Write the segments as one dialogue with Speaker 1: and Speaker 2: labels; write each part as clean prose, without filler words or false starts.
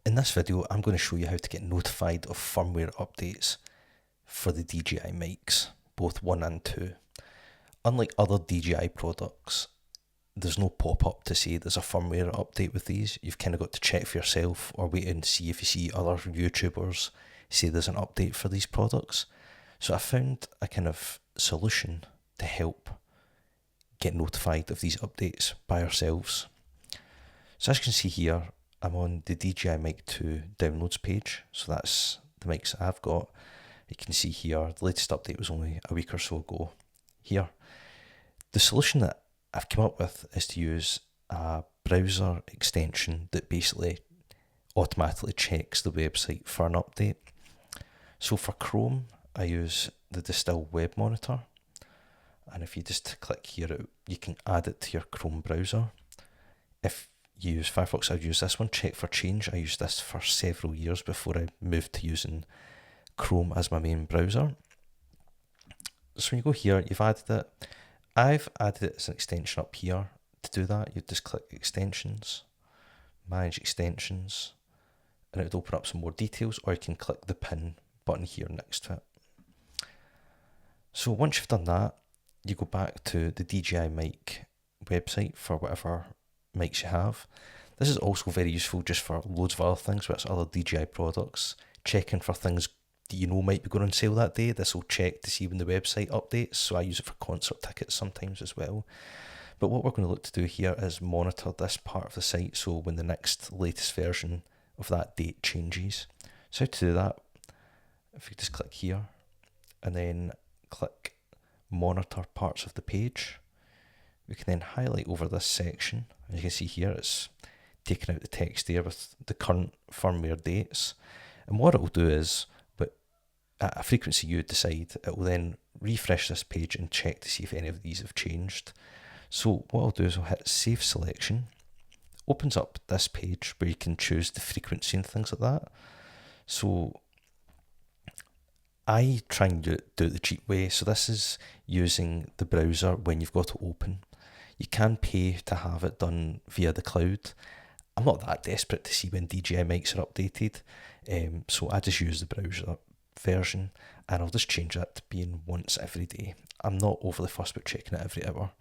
Speaker 1: In this video, I'm going to show you how to get notified of firmware updates for the DJI Mics, both 1 and 2. Unlike other DJI products, there's no pop-up to say there's a firmware update with these. You've kind of got to check for yourself or wait and see if you see other YouTubers say there's an update for these products. So I found a kind of solution to help get notified of these updates by ourselves. So as you can see here, I'm on the DJI Mic 2 downloads page. So that's the mics I've got. You can see here, the latest update was only a week or so ago here. The solution that I've come up with is to use a browser extension that basically automatically checks the website for an update. So for Chrome, I use the Distill web monitor. And if you just click here, you can add it to your Chrome browser. If you use Firefox, I'd use this one, Check for Change. I used this for several years before I moved to using Chrome as my main browser. So when you go here, you've added it. I've added it as an extension up here. To do that, you just click Extensions, Manage Extensions, and it would open up some more details, or you can click the pin button here next to it. So once you've done that, you go back to the DJI Mic website for whatever mics you have. This is also very useful just for loads of other things, whether it's other DJI products, checking for things that you know might be going on sale that day. This will check to see when the website updates, so I use it for concert tickets sometimes as well. But what we're going to look to do here is monitor this part of the site, so when the next latest version of that date changes. So how to do that, if you just click here and then click monitor parts of the page, we can then highlight over this section. As you can see here, it's taken out the text there with the current firmware dates. And what it will do is, but at a frequency you decide, it will then refresh this page and check to see if any of these have changed. So what I'll do is I'll hit Save Selection. Opens up this page where you can choose the frequency and things like that. So I try and do it the cheap way. So this is using the browser when you've got it open. You can pay to have it done via the cloud. I'm not that desperate to see when DJI Mics are updated, so I just use the browser version, and I'll just change that to being once every day. I'm not overly fussed about checking it every hour.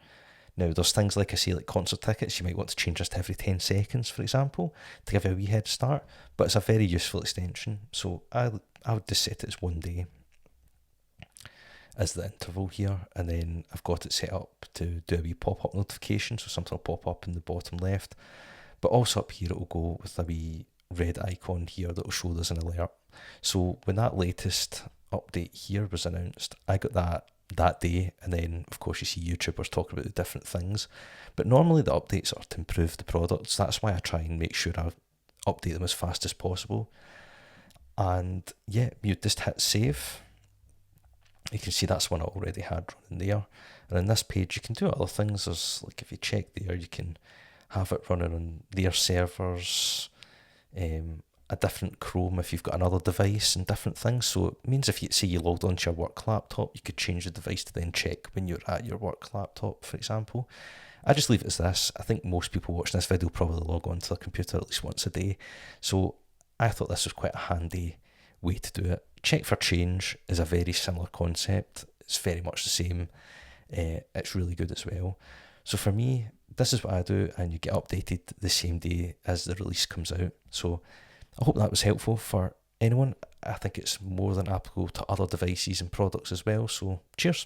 Speaker 1: Now, there's things like I say, like concert tickets, you might want to change this to every 10 seconds, for example, to give you a wee head start, but it's a very useful extension, so I would just set it as 1 day as the interval here, and then I've got it set up to do a wee pop-up notification, so something will pop up in the bottom left, but also up here it will go with a wee red icon here that will show there's an alert. So when that latest update here was announced, I got that day, and then of course you see YouTubers talking about the different things, but normally the updates are to improve the products. That's why I try and make sure I update them as fast as possible. And yeah, you just hit save. You can see that's one I already had running there. And in this page, you can do other things. There's, like, if you check there, you can have it running on their servers, a different Chrome if you've got another device and different things. So it means if you say you logged onto your work laptop, you could change the device to then check when you're at your work laptop, for example. I just leave it as this. I think most people watching this video probably log onto their computer at least once a day. So I thought this was quite a handy way to do it. Check for Change is a very similar concept. It's very much the same. It's really good as well. So for me, this is what I do, and you get updated the same day as the release comes out. So I hope that was helpful for anyone. I think it's more than applicable to other devices and products as well. So cheers.